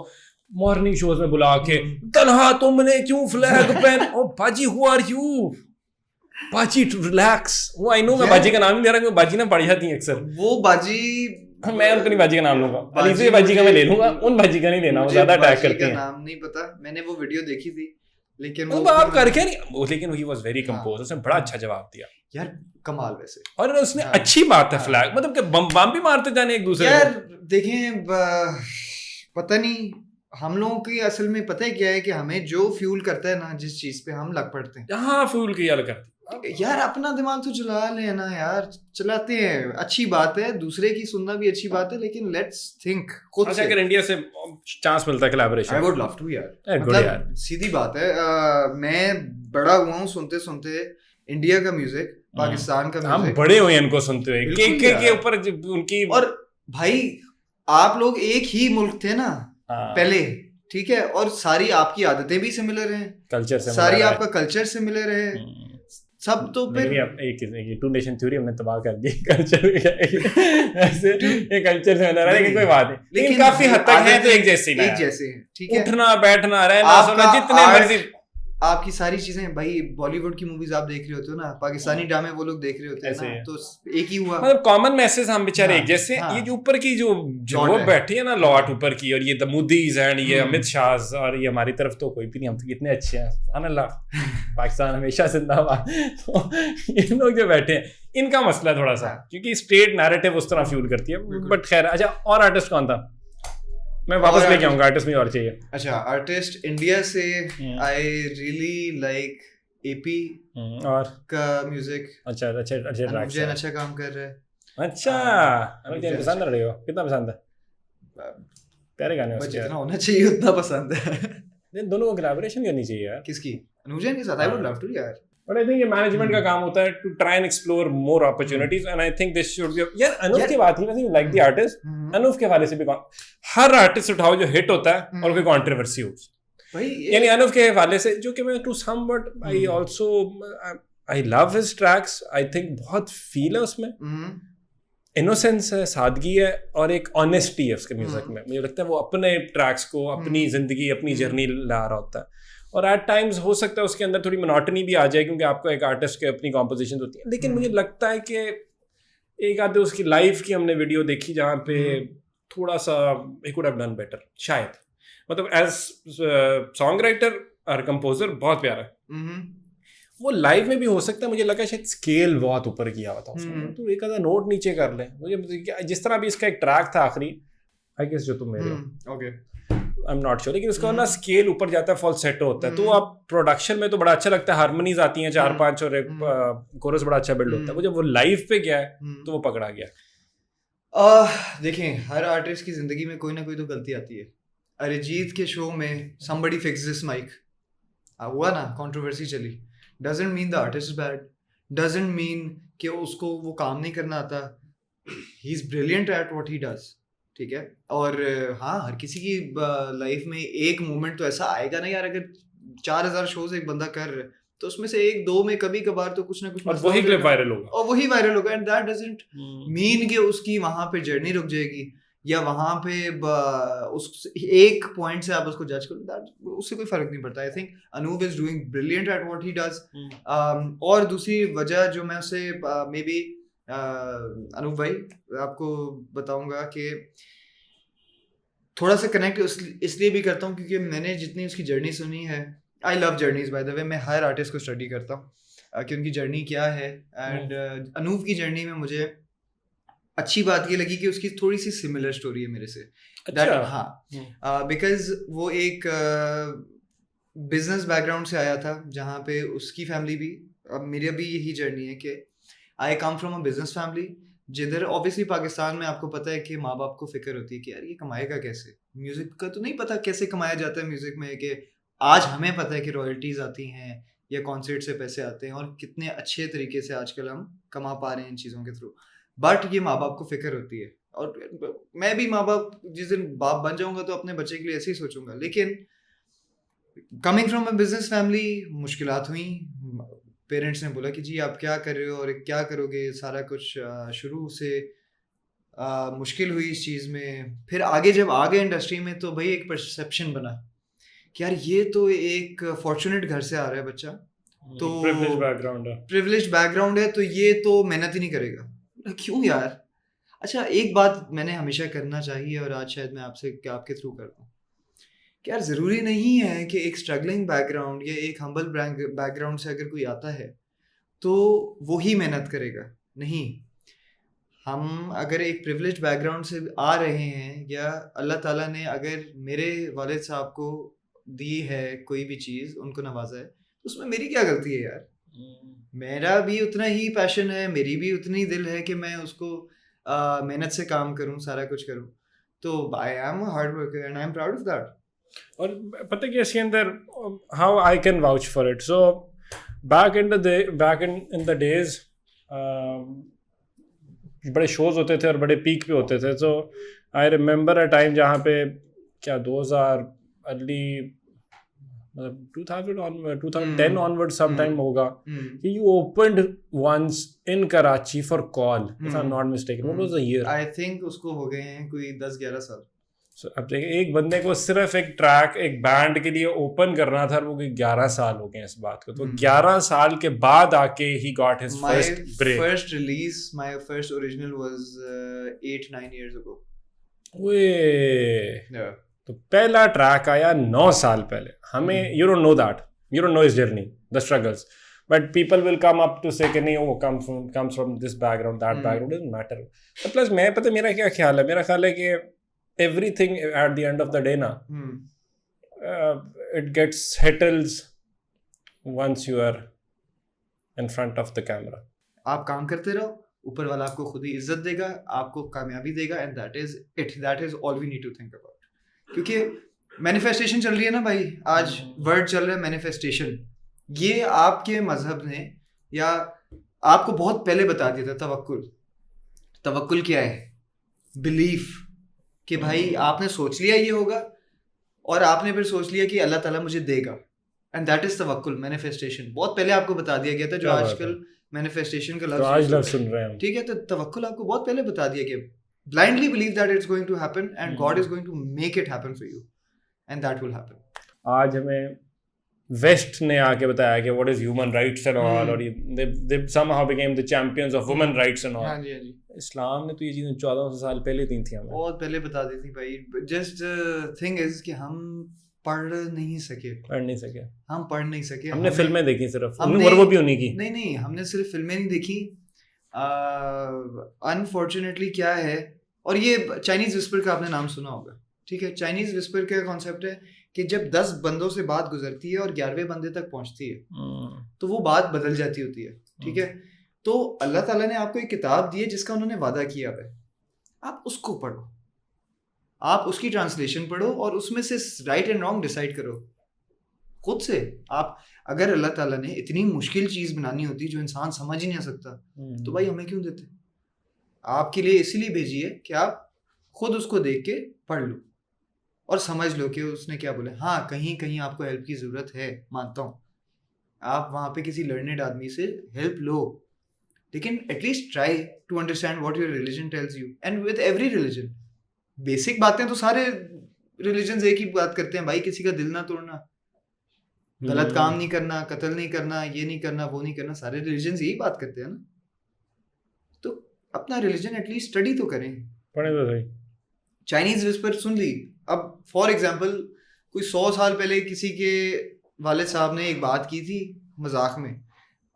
मॉर्निंग शोज में बुला के, तलहा तुमने क्यों फ्लैग पहन, ओ बाजी हु आर यू, बाजी रिलैक्स। वो आई नो, मैं बाजी का नाम नहीं ले रहा, क्योंकि बाजी ना पड़ जाती है अक्सर। वो बाजी, मैं उनकी नहीं बाजी का नाम लूंगा, अलीज़े बाजी का मैं ले लूंगा, उन बाजी का नहीं लेना, वो ज्यादा अटैक करती हैं। नाम नहीं पता, मैंने वो वीडियो देखी थी, लेकिन वो आप करके नहीं, लेकिन ही वाज वेरी कंपोज, उसने बड़ा अच्छा जवाब दिया यार, कमाल वैसे। और उसने अच्छी बात है, फ्लैग मतलब कि बम भी मारते जाने एक दूसरे यार देखें, पता नहीं हम लोगों की असल में पता है क्या है, कि हमें जो फ्यूल करता है ना, जिस चीज पे हम लग पड़ते हैं, हाँ फ्यूल की यार करती यार, अपना दिमाग तो चला लेना यार, चलाते हैं, अच्छी बात है, दूसरे की सुनना भी अच्छी बात है, लेकिन लेट्स थिंक खुद से। अगर इंडिया से चांस मिलता है collaboration, I would love to यार, मतलब सीधी बात है। मैं बड़ा हुआ हूँ सुनते सुनते इंडिया का म्यूजिक, पाकिस्तान का म्यूजिक, हम बड़े हुए इनको सुनते हुए, के ऊपर उनकी। और भाई आप लोग एक ही मुल्क थे ना पहले, ठीक है, और सारी आपकी आदतें भी सिमिलर हैं, कल्चर से, सारी आपका कल्चर सिमिलर है, सब तो फिर नहीं, अब एक टू नेशन थ्योरी हमने तबाह कर दी कल्चर ऐसे ये कल्चर से बना रहा है, लेकिन कोई बात नहीं, लेकिन काफी हद तक है तो एक जैसे ही ना, एक जैसे हैं, ठीक है। उठना बैठना रहना सोना जितने मर्जी, आपकी सारी चीजें भाई, बॉलीवुड की मूवीज आप देख रहे होते हो ना, पाकिस्तानी ड्रामे वो लोग देख रहे होते हैं ना, तो एक ही हुआ, मतलब कॉमन मैसेज हम बेचारे हाँ, एक जैसे। हाँ, ये जो ऊपर की जो वो बैठी है ना लॉट ऊपर की, और ये द मोदीज एंड ये अमित शाह, और ये हमारी तरफ तो कोई भी नहीं, हम तो कितने अच्छे हैं, सुभान अल्लाह, पाकिस्तान हमेशा जिंदाबाद। तो ये लोग जो बैठे हैं इनका मसला है थोड़ा सा, क्योंकि स्टेट नैरेटिव उस तरह फ्यूल करती है। बट खैर, अच्छा और आर्टिस्ट कौन था? मैं वापस लेके आऊंगा, आर्टिस्ट मुझे और चाहिए। अच्छा, आर्टिस्ट इंडिया से आई रियली लाइक एपी और का म्यूजिक। अच्छा अनुव जैन अच्छा काम कर रहा है। अच्छा, अनुव जैन पसंद है? रहे हो कितना पसंद है? प्यारे गाने उसके, जितना होना चाहिए उतना पसंद है। दोनों को कोलैबोरेशन करनी चाहिए यार। किसकी? अनुव जैन के साथ? आई वुड लव टू यार। But I think ये मैनेजमेंट का काम होता है to try and explore more opportunities, and I think this should be यार अनुव की बात ही नहीं, like the artist, अनुव के हवाले से भी हर आर्टिस्ट उठाओ जो हिट होता है और कोई कंट्रोवर्सी हो, यानी अनुव के हवाले से, जो कि मैं to some but I also I love his tracks, I think बहुत फील है उसमें, इनोसेंस है, सादगी है, और एक ऑनेस्टी है उसके म्यूजिक में। मुझे लगता है वो अपने ट्रैक्स को, अपनी जिंदगी, अपनी जर्नी ला रहा होता है, और एट टाइम्स हो सकता है उसके अंदर थोड़ी मोनोटनी भी आ जाए, क्योंकि आपको एक आर्टिस्ट के अपनी कॉम्पोजिशन होती है। लेकिन मुझे लगता है कि एक आधे उसकी लाइफ की हमने वीडियो देखी जहाँ पे थोड़ा सा he could have done better शायद, मतलब एज सॉन्ग राइटर और कंपोजर बहुत प्यारा है। वो लाइव में भी हो सकता है, मुझे लगा शायद स्केल बहुत ऊपर किया हुआ था उसमें, तो एक आधा नोट नीचे कर ले। मुझे जिस तरह भी इसका एक ट्रैक था आखिरी, आई गेस जो तुम मेरे okay, I am not sure, लेकिन उसका ना स्केल ऊपर जाता है, फॉल्सेटो होता है, तो आप प्रोडक्शन में तो बड़ा अच्छा लगता है, हारमोनीज आती हैं 4-5 और एक कोरस बड़ा अच्छा बिल्ड होता है। वो जब वो लाइव पे गया है तो वो पकड़ा गया। देखें, हर आर्टिस्ट की जिंदगी में कोई ना कोई तो गलती आती है। अरिजीत के शो में somebody fixed this mic हुआ ना, कंट्रोवर्सी चली, doesn't mean the artist is bad, doesn't mean कि उसको वो काम नहीं करना आता, he is brilliant at what he does, ठीक है। और हाँ, हर किसी की लाइफ में एक मोमेंट तो ऐसा आएगा ना यार, अगर 4000 शोज एक बंदा कर रहा है तो उसमें से एक दो में कभी कभार तो कुछ ना कुछ, और वही क्लिप वायरल होगा, और वही वायरल होगा, एंड दैट डजंट मीन कि उसकी वहां पे जर्नी रुक जाएगी, या वहां पे उस एक पॉइंट से आप उसको जज करो, दैट उससे कोई फर्क नहीं पड़ता। I think Anup is doing brilliant at what he does. और दूसरी वजह जो मैं उससे मे बी अनूप भाई आपको बताऊंगा कि थोड़ा सा कनेक्ट इसलिए भी करता हूँ क्योंकि मैंने जितनी उसकी जर्नी सुनी है, I love journeys by the way, मैं हर आर्टिस्ट को स्टडी करता हूँ कि उनकी जर्नी क्या है, एंड अनूप की जर्नी में मुझे अच्छी बात ये लगी कि उसकी थोड़ी सी सिमिलर स्टोरी है मेरे से। अच्छा। हाँ, बिकॉज वो एक बिजनेस बैकग्राउंड से आया था, जहाँ पे उसकी फैमिली भी, अब मेरी भी यही जर्नी है कि I come from a business family, जिधर ऑब्वियसली पाकिस्तान में आपको पता है कि माँ बाप को फिक्र होती है कि यार ये कमाएगा कैसे, म्यूजिक का तो नहीं पता कैसे कमाया जाता है म्यूजिक में, कि आज हमें पता है कि रॉयल्टीज आती हैं या कॉन्सर्ट से पैसे आते हैं और कितने अच्छे तरीके से आजकल हम कमा पा रहे हैं इन चीज़ों के थ्रू, बट ये माँ बाप को फिक्र होती है। और मैं भी माँ बाप जिस दिन बाप बन जाऊंगा तो अपने बच्चे के लिए ऐसे ही सोचूंगा, लेकिन coming from a business family मुश्किलात हुई। पेरेंट्स ने बोला कि जी आप क्या कर रहे हो और क्या करोगे, सारा कुछ शुरू से मुश्किल हुई इस चीज़ में। फिर आगे जब आ गए इंडस्ट्री में तो भाई एक परसेप्शन बना कि यार ये तो एक फॉर्चुनेट घर से आ रहा है बच्चा, तो प्रिविलेज्ड बैकग्राउंड है, तो ये तो मेहनत ही नहीं करेगा। क्यों यार? अच्छा, एक बात मैंने हमेशा करना चाहिए और आज शायद मैं आपके थ्रू करता हूँ कि यार ज़रूरी नहीं है कि एक स्ट्रगलिंग बैकग्राउंड या एक हम्बल बैकग्राउंड से अगर कोई आता है तो वो ही मेहनत करेगा। नहीं, हम अगर एक प्रिविलेज्ड बैकग्राउंड से आ रहे हैं, या अल्लाह ताला ने अगर मेरे वालिद साहब को दी है कोई भी चीज़, उनको नवाजा है, तो उसमें मेरी क्या गलती है यार? मेरा भी उतना ही पैशन है, मेरी भी उतनी दिल है कि मैं उसको मेहनत से काम करूं, सारा कुछ करूं। तो I am hard worker and I am proud of that. और पता है इसके अंदर how I can vouch for it. So back in the days बड़े शोज होते थे और बड़े पीक पे होते थे। सो आई रिमेंबर अ टाइम जहाँ पे क्या 2000 अर्ली 2000 onward, 2010 onward sometime होगा Hmm. कि you opened once in Karachi for call, if I'm not mistaken. What was the year? I think उसको हो गए हैं कोई 10-11 साल. So, अब देखिए एक बंदे को सिर्फ एक ट्रैक एक बैंड के लिए ओपन करना था, वो 11 साल हो गए इस बात को. तो 11 साल के बाद आके he got his My first break. first release, my first original was 8-9 years ago. Way Yeah. तो पहला ट्रैक आया 9 साल पहले. हमें you don't know that, you don't know his journey, the struggles, but people will come up to say कि नहीं वो comes from this background, that background, doesn't matter. तो प्लस मैं पता मेरा क्या ख्याल है, मेरा ख्याल है कि everything at the end of the day ना it gets settles once you are in front of the camera. आप काम करते रहो, ऊपर वाला आपको खुद ही इज्जत देगा, आपको कामयाबी देगा, and that is it. That is all we need to think about. क्योंकि मैनिफेस्टेशन चल रही है ना भाई, आज वर्ड चल रहा है मैनिफेस्टेशन. ये आपके मजहब ने या आपको बहुत पहले बता दिया था. तवक्कुल क्या है? बिलीफ कि भाई आपने सोच लिया ये होगा और आपने फिर सोच लिया कि अल्लाह ताला मुझे देगा, एंड दैट इज तवक्कुल. मैनिफेस्टेशन बहुत पहले आपको बता दिया गया था, जो आजकल मैनिफेस्टेशन का तो आज लफ्ज़ सुन रहे हैं. ठीक है, तो तवक्कुल आपको बहुत पहले बता दिया गया. blindly believe that it's going to happen and God is going to make it happen for you, and that will happen. आज हमें वेस्ट ने आके बताया कि what is human rights and all, और they somehow became the champions of women rights and all. हाँ जी. इस्लाम ने तो ये चीज़ें 1400 साल पहले दी थी हमें. बहुत पहले बता दी थी भाई. Just thing is कि हम पढ़ नहीं सके. हम पढ़ नहीं सके. हमने फिल्में देखी सिर्फ, और वो भी उन्हीं की. नहीं, हमने सिर्फ फिल्में नहीं देखी. अनफॉर्चुनेटली क्या है, और ये चाइनीज विस्पर का आपने नाम सुना होगा. ठीक है, चाइनीज विस्पर का कॉन्सेप्ट है कि जब 10 बंदों से बात गुजरती है और 11वें बंदे तक पहुंचती है, तो वो बात बदल जाती होती है. ठीक है, तो अल्लाह ताला ने आपको एक किताब दी है जिसका उन्होंने वादा किया है, आप उसको पढ़ो, आप उसकी ट्रांसलेशन पढ़ो और उसमें से राइट एंड रॉन्ग डिसाइड करो खुद से. आप अगर अल्लाह ताला ने इतनी मुश्किल चीज़ बनानी होती जो इंसान समझ ही नहीं सकता, तो भाई हमें क्यों देते? आपके लिए इसीलिए भेजी है कि आप खुद उसको देख के पढ़ लो और समझ लो कि उसने क्या बोला. हाँ, कहीं कहीं आपको हेल्प की ज़रूरत है, मानता हूँ. आप वहाँ पे किसी लर्नेड आदमी से हेल्प लो, लेकिन at least try to understand what your religion tells you. And with every religion basic बातें तो सारे रिलीजन्स एक ही बात करते हैं भाई, किसी का दिल ना तोड़ना, गलत काम नहीं करना, कत्ल नहीं करना, ये नहीं करना, वो नहीं करना. सारे रिलीजन्स यही बात करते हैं ना. तो अपना रिलीजन एटलीस्ट स्टडी तो करें. पढ़े तो सही. चाइनीज विस्पर सुन ली. अब फॉर एग्जांपल कोई 100 साल पहले किसी के वालिद साहब ने एक बात की थी मजाक में,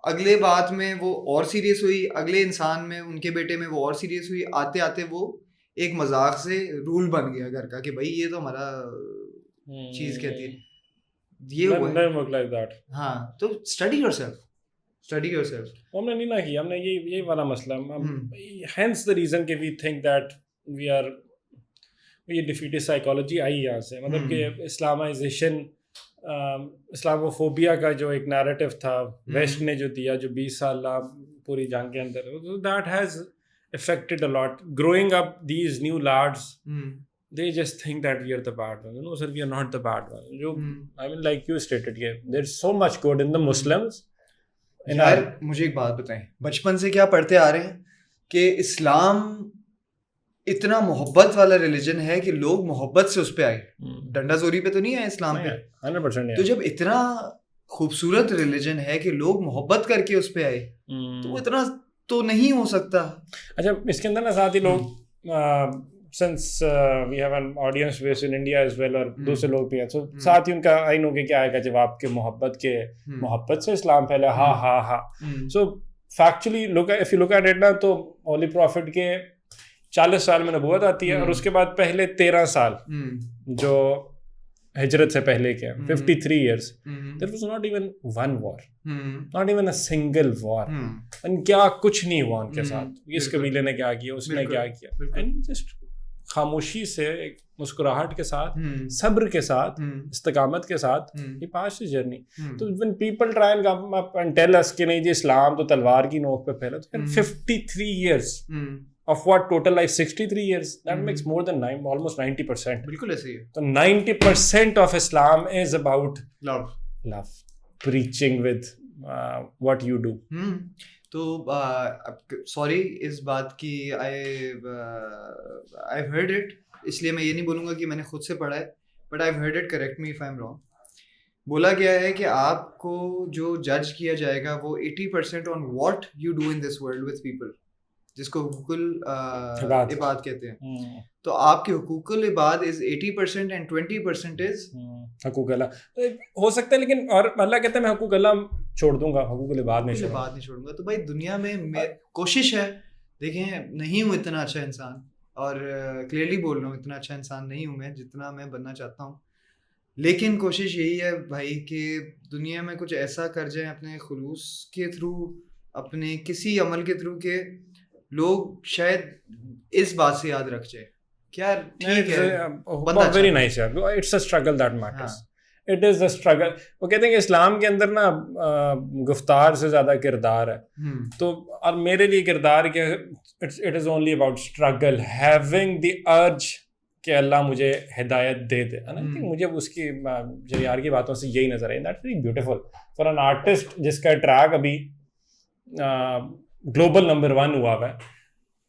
अगले बात में वो और सीरियस हुई, अगले इंसान में उनके बेटे में वो और सीरियस हुई, आते आते वो एक मजाक से रूल बन गया घर का कि भाई ये तो हमारा चीज कहती है, ये हुआ है. हाँ, तो स्टडी योरसेल्फ. हमने नहीं ना किया, हमने ये वाला मसला. हेंस द रीजन कि वी थिंक दैट ये डिफीटेड साइकोलॉजी आई यहाँ से. मतलब कि इस्लामाइजेशन, इस्लामोफोबिया का जो एक नैरेटिव था वेस्ट ने जो दिया, जो 20 साल पूरी जंग के अंदर, that has affected a lot. Growing up, these new lads, they just think that we are the bad ones. No, sir, we are not the bad ones. I mean, like you stated, yeah, there's so much good in the Muslims. यार मुझे एक बात बताएं, बचपन से क्या पढ़ते आ रहे हैं कि इस्लाम इतना मोहब्बत वाला रिलीजन है कि लोग मोहब्बत से उस पे आए, डंडा जोरी पे तो नहीं आए इस्लाम पे. 100%. तो जब इतना खूबसूरत रिलीजन है कि लोग मोहब्बत करके उस पे आए, तो वो इतना तो नहीं हो सकता. अच्छा, इसके अंदर ना साथ ही लोग since we have an audience base in India as well, और दूसरे लोग भी हैं, so साथ ही उनका आई नो के क्या आएगा जवाब के मोहब्बत से इस्लाम पहले. हाँ. So factually if you look at it ना, तो होली प्रॉफिट के 40 साल में नबूवत आती है, और उसके बाद पहले 13 साल जो हिजरत से पहले के 53 years, there was not even one war, not even a single war. and क्या कुछ नहीं हुआ उनके साथ. इस कबीले ने क्या किया, उसने क्या किया, and just खामोशी से, एक मुस्कुराहट के साथ, सब्र के साथ, इस्तिकामत के साथ ये पास जर्नी. तो when people try and come up and tell us कि नहीं जी इस्लाम तो तलवार की नोक पे फैला, तो 53 years of what total life 63 years, that makes more than almost 90%. बिल्कुल ऐसे ही है. So 90% of Islam is about Love. preaching with what you do. तो सॉरी इस बात की आई heard it, इसलिए मैं ये नहीं बोलूँगा कि मैंने खुद से पढ़ा है, but I heard it, correct me if I'm wrong. बोला गया है कि आपको जो जज किया जाएगा वो 80% on what you do in this world with people, जिसको हुकूकुल इबाद कहते हैं. तो आपके हुकूकुल इबाद इज 80% एंड 20% इज हकूक अल्लाह. हो सकता है, लेकिन और अल्लाह कहता है मैं हकूक अल्लाह छोड़ दूंगा, हकूक इबाद नहीं छोड़ूंगा. तो भाई दुनिया में कोशिश है, देखें नहीं हूँ इतना अच्छा इंसान, और क्लियरली बोल रहा हूँ इतना अच्छा इंसान नहीं हूँ मैं जितना मैं बनना चाहता हूँ, लेकिन कोशिश यही है भाई कि दुनिया में कुछ ऐसा कर जाए अपने खुलूस के थ्रू, अपने किसी अमल के थ्रू के लोग शायद इस बात से याद रख जाए क्या ठीक है. वेरी नाइस यार. It's a struggle that matters. It is the struggle. वो कहते हैं कि इस्लाम के अंदर ना गुफ्तार से ज्यादा किरदार है. तो और मेरे लिए किरदार क्या, it is only about struggle, having the urge कि अल्लाह मुझे हिदायत दे दे. मुझे उसकी जरियार की बातों से यही नजर आई. That's very beautiful for an artist जिसका ट्रैक अभी ग्लोबल नंबर 1 हुआ है.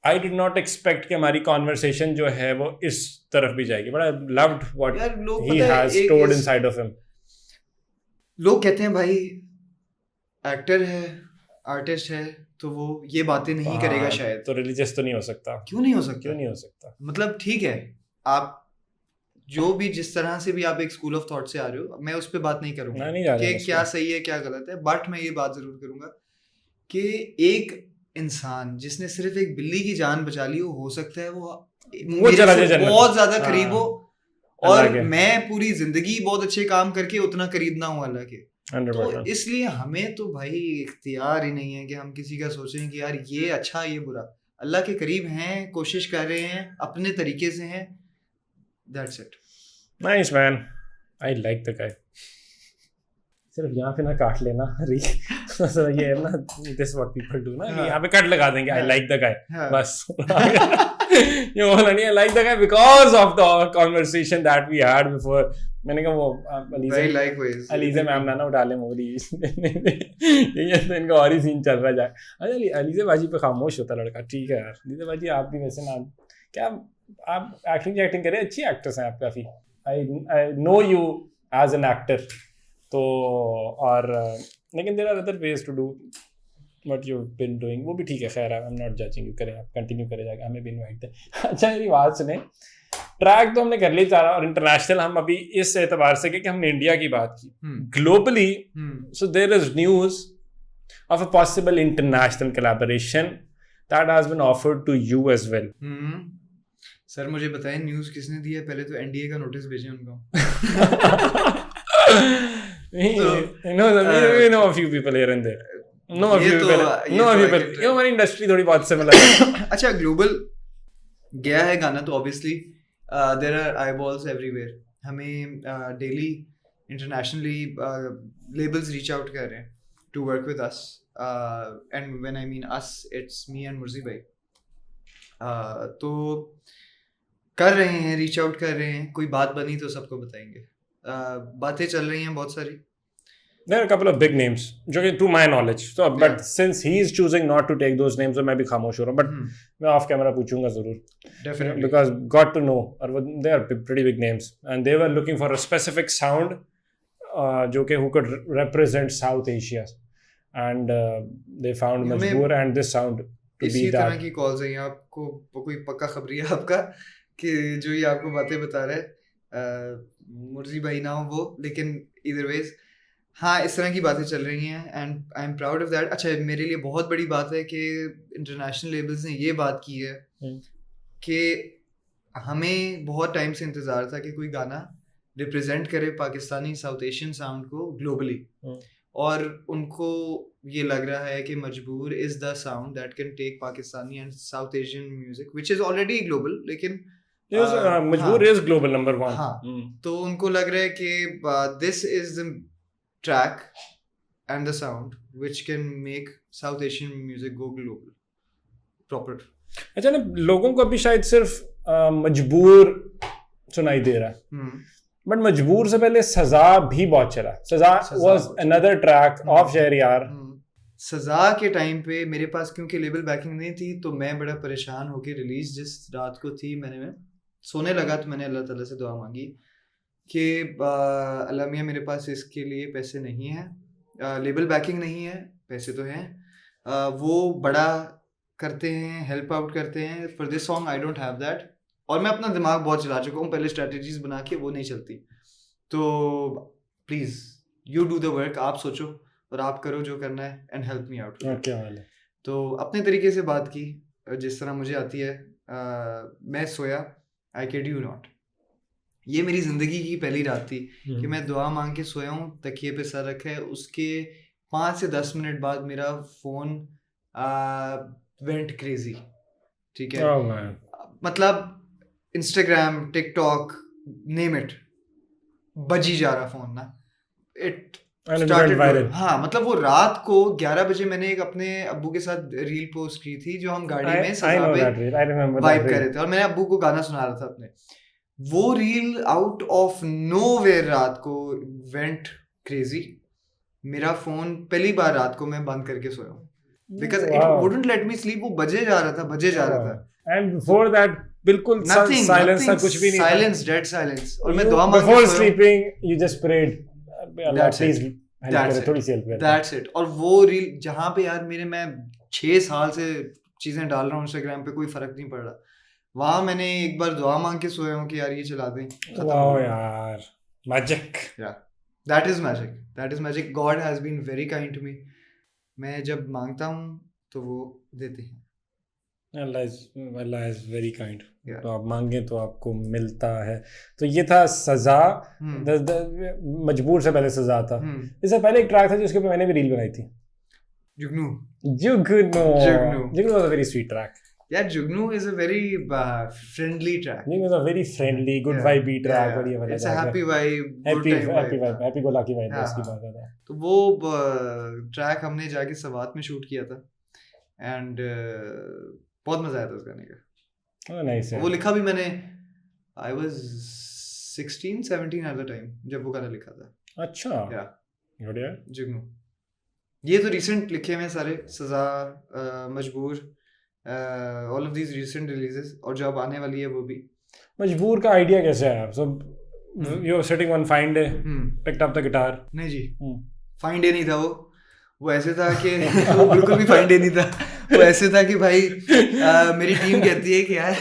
आई डिड नॉट एक्सपेक्ट कि हमारी कॉन्वर्सेशन जो है वो इस तरफ भी जाएगी, but I loved what he has stored inside of him. लोग कहते हैं भाई एक्टर है, आर्टिस्ट है, तो वो ये बातें नहीं करेगा शायद, तो रिलीजियस तो नहीं हो सकता. क्यों नहीं हो सकता? क्यों नहीं हो सकता? मतलब ठीक है, आप जो भी जिस तरह से भी आप एक स्कूल ऑफ थॉट से आ रहे हो, मैं उस पर बात नहीं करूंगा कि क्या सही है क्या गलत है, बट मैं ये बात जरूर करूंगा कि एक इंसान जिसने सिर्फ एक बिल्ली की जान बचा ली हो सकता है वो मेरे से बहुत ज्यादा करीब हो, और मैं पूरी जिंदगी बहुत अच्छे काम करके उतना करीब ना हूँ अल्लाह के. तो इसलिए हमें तो भाई इख्तियार ही नहीं है कि हम किसी का सोचें कि यार ये अच्छा ये बुरा. अल्लाह के करीब हैं, कोशिश कर रहे हैं, अपने तरीके से हैं. That's it. Nice man. I like the guy. सिर्फ यहाँ पे ना काट लेना so ये है ना, this is what people do ना, यहाँ पे कट लगा देंगे I like the guy बस. ये बोला नहीं I like the guy because of the conversation that we had before. मैंने कहा वो अलीज़ा मैम ना उठा ले मोदी ये तो इनका और ही सीन चल रहा जाए. अच्छा अलीज़ा बाजी पे खामोश होता लड़का. ठीक है यार अलीज़ा बाजी, आप भी वैसे ना, क्या आप एक्टिंग करें, अच्छी एक्ट्रेस हैं आप काफ़ी. I know you as an actor. तो और लेकिन there are other ways to do what you have been doing. वो भी ठीक है, खैर I am not judging you. करें आप, कंटिन्यू करे जाएगा, हमें भी इनवाइट दें. अच्छा मेरी बात सुने, ट्रैक तो हमने कर लिया सारा, और इंटरनेशनल हम अभी इस एतबार से कि हमने इंडिया की बात की. Globally so there is news of a possible international collaboration that has been offered to you as well. Sir मुझे बताएं न्यूज किसने दी है, पहले तो एनडीए का नोटिस भेजें उनको. we know a few people here and there. हमारी इंडस्ट्री थोड़ी बहुत सिमिलर है. अच्छा ग्लोबल गया है गाना तो obviously there are eyeballs everywhere. हमें daily internationally labels reach out कर रहे हैं to work with us, and when I mean us it's me and Murjee भाई. तो कर रहे हैं, रीच आउट कर रहे हैं, कोई बात बनी तो सबको बताएंगे. बातें चल रही हैं बहुत सारी. There are a couple of big names जो कि to my knowledge, so but since he is choosing not to take those names, तो मैं भी खामोश हो रहा हूँ. but मैं off camera पूछूंगा ज़रूर, definitely, because got to know, और they are pretty big names and they were looking for a specific sound जो कि who could represent South Asia, and they found Majboor and this sound to be that. इसी तरह की calls हैं. आपको कोई पक्का खबरी है आपका कि जो ये आपको बातें बता रहे हैं, मुर्जी भाई ना हो वो, लेकिन either ways हाँ इस तरह की बातें चल रही हैं, and I am proud of that. अच्छा मेरे लिए बहुत बड़ी बात है कि इंटरनेशनल लेबल्स ने ये बात की है कि हमें बहुत टाइम से इंतज़ार था कि कोई गाना रिप्रेजेंट करे पाकिस्तानी साउथ एशियन साउंड को ग्लोबली, और उनको ये लग रहा है कि Majboor is the sound that can take Pakistani and south Asian music which is already global. लेकिन मजबूर इज ग्लोबल नंबर 1. हाँ, तो उनको लग रहा है कि this is the track and the sound which can make South Asian music go global proper. अच्छा ना, लोगों को अभी शायद सिर्फ मजबूर सुनाई दे रहा है, बट मजबूर से पहले सजा भी बहुत चला. सजा was another track of Shahryar. सजा के टाइम पे मेरे पास क्योंकि लेबल बैकिंग नहीं थी तो मैं बड़ा परेशान होकर रिलीज जिस रात को थी मैं सोने लगा तो मैंने अल्लाह ताला से दुआ मांगी कि अल्लाह मियाँ मेरे पास इसके लिए पैसे नहीं हैं, लेबल बैकिंग नहीं है, पैसे तो हैं, वो बड़ा करते हैं, हेल्प आउट करते हैं. For this song I don't have that. और मैं अपना दिमाग बहुत चला चुका हूँ पहले, स्ट्रेटजीज बना के वो नहीं चलती. तो please you do the work, आप सोचो और आप करो जो करना है एंड हेल्प मी आउट. क्या हाल है? तो अपने तरीके से बात की जिस तरह मुझे आती है. मैं सोया, आई किड यू नॉट, ये मेरी ज़िंदगी की पहली रात थी कि मैं दुआ मांग के सोया हूँ, तकिए पे सर रखा है. उसके 5 से 10 मिनट बाद मेरा फ़ोन वेंट क्रेजी. ठीक है, मतलब इंस्टाग्राम, टिकटॉक, नेम इट, बजी जा रहा फ़ोन ना. It started. हाँ, मतलब वो रात को 11 बजे मैंने एक अपने अब्बू के साथ रील पोस्ट की थी जो हम गाड़ी में सजा पे वाइब कर रहे थे और मैंने अब्बू को गाना सुना रहा था अपने. वो रील आउट ऑफ नोवेयर रात को वेंट क्रेजी. मेरा फोन पहली बार रात को मैं बंद करके सोया हूँ because it wouldn't let me sleep. वो बजे जा रहा था एंड बिफोर दैट बिल्कुल साइलेंस था, कुछ भी नहीं, साइलेंस, डेड साइलेंस. और मैं दुआ मांग के before sleeping you just prayed Allah please थोड़ी सी हेल्प कर. That's it. और वो रील जहाँ पे यार मैं 6 साल से चीजें डाल रहा हूँ इंस्टाग्राम पे, कोई फर्क नहीं पड़ रहा, वहाँ मैंने एक बार दुआ मांग के सोया हूँ कि यार ये चला दें. वाओ यार, magic. That is magic. God has been very kind to me. मैं जब मांगता हूँ तो वो देते हैं. Allah is very kind. तो आप मांगे तो आपको मिलता है. तो ये था सजा. मजबूर से पहले सजा था. इससे पहले एक ट्रैक था जिसके ऊपर मैंने भी रील बनाई थी, जुगनू was a very sweet track. यार जुगनू is a very friendly track. It was a very friendly, good vibe track. बढ़िया वाला. It's a happy vibe, happy go lucky vibe उसकी बात है. तो वो ट्रैक हमने जाके सवात में शूट किया था एंड बहुत मजा आया था उस गाने का. Oh nice. वो लिखा भी मैंने, I was 16-17 at the time जब वो गाना लिखा था. अच्छा. बढ़िया. जुगनू ये तो रिसेंट लिखे हुए सारे, सजा, मजबूर, all of these recent releases, और जो अब आने वाली है वो भी. मजबूर का आइडिया कैसे आया? So you were sitting one fine day, picked up the guitar. नहीं जी, फाइन डे नहीं था वो ऐसे था कि वो बिल्कुल भी फाइन डे नहीं था. वो ऐसे था कि भाई मेरी टीम कहती है कि यार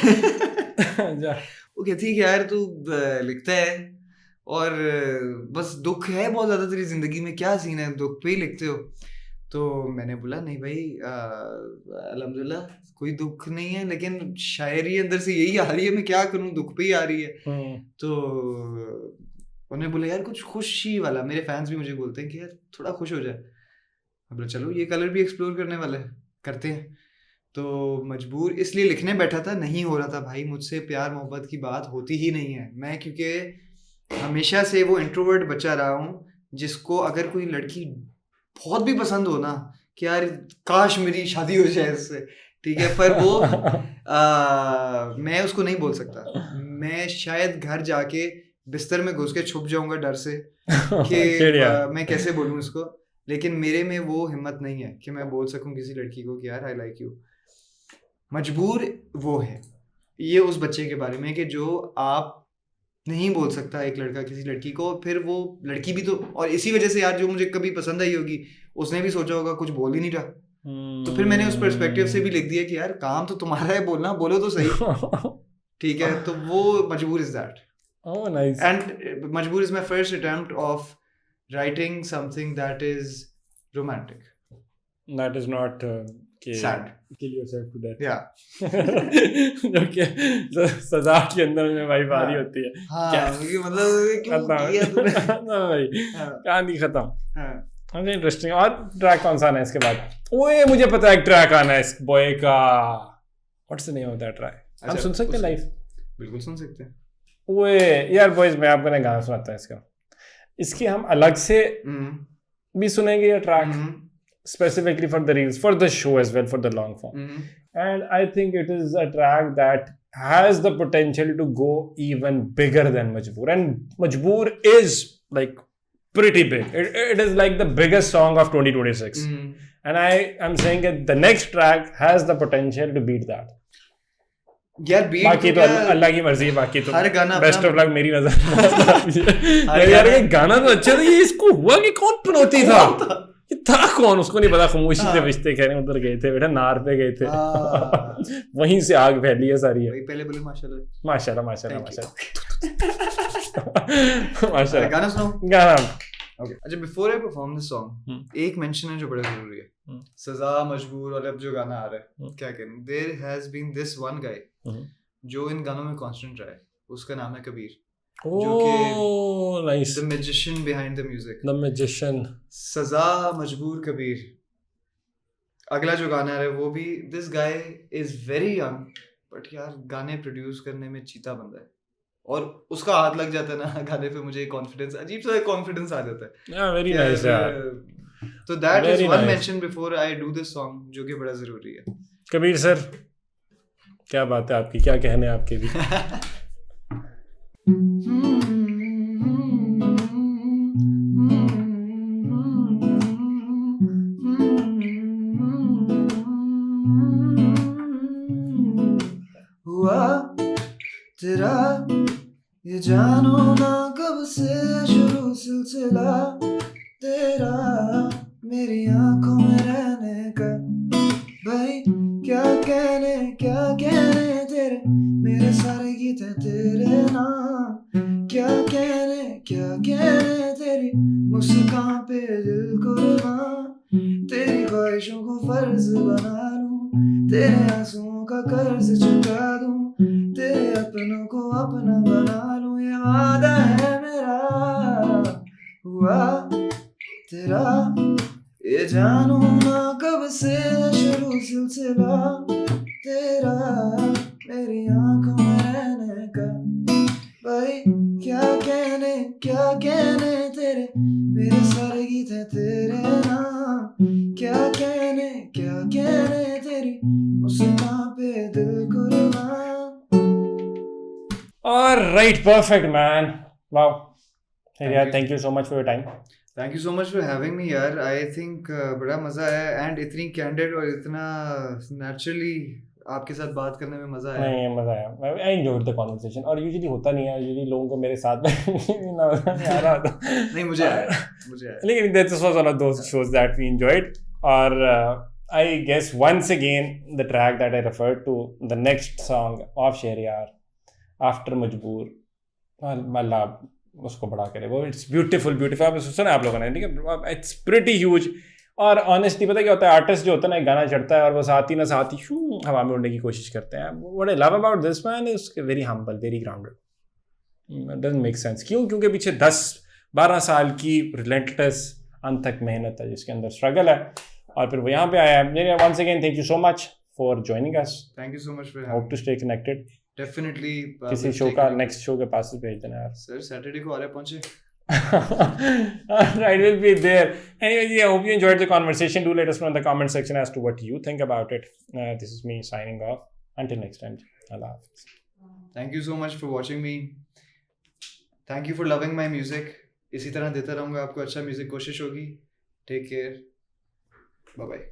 वो कहती है कि यार तू लिखता है और बस दुख है बहुत ज़्यादा तेरी ज़िंदगी में, क्या सीन है, दुख पे ही लिखते हो. तो मैंने बोला नहीं भाई, अल्हम्दुलिल्लाह कोई दुख नहीं है, लेकिन शायरी अंदर से यही आ रही है, मैं क्या करूं, दुख पे ही आ रही है. तो उन्हें बोला यार कुछ खुशी वाला. मेरे फैंस भी मुझे बोलते हैं कि यार थोड़ा खुश हो जाए. मैं बोला चलो ये कलर भी एक्सप्लोर करने वाले करते हैं. तो मजबूर इसलिए लिखने बैठा था, नहीं हो रहा था भाई मुझसे प्यार मोहब्बत की बात होती ही नहीं है. मैं क्योंकि हमेशा से वो इंट्रोवर्ट बच्चा रहा हूँ जिसको अगर कोई लड़की बहुत भी पसंद हो ना कि यार काश मेरी शादी हो जाए इससे, ठीक है, पर वो मैं उसको नहीं बोल सकता. मैं शायद घर जाके बिस्तर में घुस के छुप जाऊंगा डर से कि मैं कैसे बोलूं इसको. लेकिन मेरे में वो हिम्मत नहीं है कि मैं बोल सकूं किसी लड़की को कि यार आई लाइक यू. मजबूर वो है, ये उस बच्चे के बारे में कि जो आप नहीं बोल सकता एक लड़का किसी लड़की को, फिर वो लड़की भी तो, और इसी वजह से यार जो मुझे कभी पसंद आई होगी उसने भी सोचा होगा कुछ बोल ही नहीं रहा. तो फिर मैंने उस पर्सपेक्टिव से भी लिख दिया कि यार काम तो तुम्हारा है बोलना, बोलो तो सही. ठीक है, तो वो मजबूर is that. Oh nice. And Majboor is my first attempt of writing something that is romantic. That is not sad. Kill yourself to death. Yeah. Okay. So सजा के अंदर में वाइब आ रही होती है. हाँ, मतलब क्यों किया तूने? ना भाई, कहानी खत्म. हाँ, इंटरेस्टिंग. और ट्रैक कौन सा आना है इसके बाद? ओए मुझे पता है एक ट्रैक आना है इस बॉय का. What's the name of that track? हम सुन सकते हैं लाइव? बिल्कुल सुन सकते हैं. ओए यार बॉयज, मैं आपको ना गाना सुनाता हूँ इसका. इसकी हम अलग से भी सुनेंगे ये track, specifically for the reels, for the show as well, for the long form. and I think it is a track that has the potential to go even bigger than Majboor, and Majboor is like pretty big. It is like the biggest song of 2026, and I am saying that the next track has the potential to beat that. यार beat बाकी तो अल्लाह की मर्जी है, बाकी तो हर गाना best of luck मेरी नजर यार ये गाना तो अच्छा था, ये इसको हुआ कि कौन पनौती था, ये था कौन उसको नहीं पता, खामोशी से रिश्ते कहने उधर गए थे बेटा, नार पे गए थे वहीं से आग फैली है सारी है। पहले बोले माशाल्लाह माशाल्लाह माशाल्लाह माशाल्लाह माशाल्लाह। गाना सुनाओ गाना ओके। अच्छा before I perform this song एक मेंशन है जो बड़ा जरूरी है, सजा मजबूर और अब जो गाना आ रहा है क्या कहें, there has been this one guy जो इन गानों में कांस्टेंट रहा है, उसका नाम है कबीर, जो कि nice, the magician behind the music, the magician. सजा मजबूर कबीर। अगला जो गाना है वो भी, this guy is very young but यार गाने प्रोड्यूस करने में चीता बंदा है, और उसका हाथ लग जाता है ना गाने पे, मुझे कॉन्फिडेंस, अजीब सा कॉन्फिडेंस आ जाता है। या वेरी नाइस यार। तो that is one mention before I do this song, जो कि बड़ा जरूरी है। कबीर सर क्या बात है आपकी, क्या कहने आपके भी। हुआ तेरा ये जानो ना कब से शुरू सिलसिला तेरा मेरी आंखों में रहने का, भाई क्या कहने तेरे, मेरे सारे गीत हैं तेरे नाम, क्या कहने तेरी मुस्कान पे दिल कुर्बान, तेरी ख्वाहिशों को फर्ज बना लूं, तेरे आंसुओं का कर्ज चुका दूं, तेरे अपनों को अपना बना लूं, ये वादा है मेरा। हुआ तेरा ये जानू ना कब से शुरू सिलसिला तेरा मेरी आंखों में रहने का, भाई क्या कहने तेरे, मेरे सारे गीत हैं तेरे नाम, क्या कहने तेरी मुस्कान पे दिल कुर्बान। Alright, perfect man. Wow. Yeah, thank you so much for your time. Thank you so much for having me यार, आई थिंक बड़ा मजा आया, एंड इतनी कैंडिड और इतना नेचुरली आपके साथ बात करने में मजा आया। नहीं मजा आया, आई एंजॉयड द कन्वर्सेशन, और यूजुअली होता नहीं है, यूजुअली लोगों को मेरे साथ में ना आ रहा था। नहीं मुझे आया लेकिन this was one of those shows that we enjoyed, और I guess once again the track that I referred to, the next song of Shahryar after Majboor, Allah उसको बड़ा करे, वो इट्स ब्यूटीफुल आप सुना आप लोगों ने, ठीक है, इट्स प्रीटी ह्यूज। और ऑनेस्टली पता क्या होता है, आर्टिस्ट जो होता है ना, एक गाना चढ़ता है और वो साथ ही हवा में उड़ने की कोशिश करते हैं। What I love about this man is very humble, very grounded, doesn't make sense. क्योंकि पीछे 10-12 साल की रिलेंटलेस अनथक मेहनत है जिसके अंदर स्ट्रगल है, और फिर वो यहाँ पे आया है। Once again thank you so much for joining us, thank you so much for hope to stay connected. Definitely किसी शो का नेक्स्ट शो के पास भेज देना यार सर, सैटरडे को आ रहे पहुंचे। Right, we'll be there. Anyways, yeah, hope you enjoyed the conversation. Do let us know in the comment section as to what you think about it. This is me signing off. Until next time, Allah Hafiz. Thank you so much for watching me. Thank you for loving my music. इसी तरह देता रहूँगा आपको अच्छा music, कोशिश होगी। Take care. Bye bye.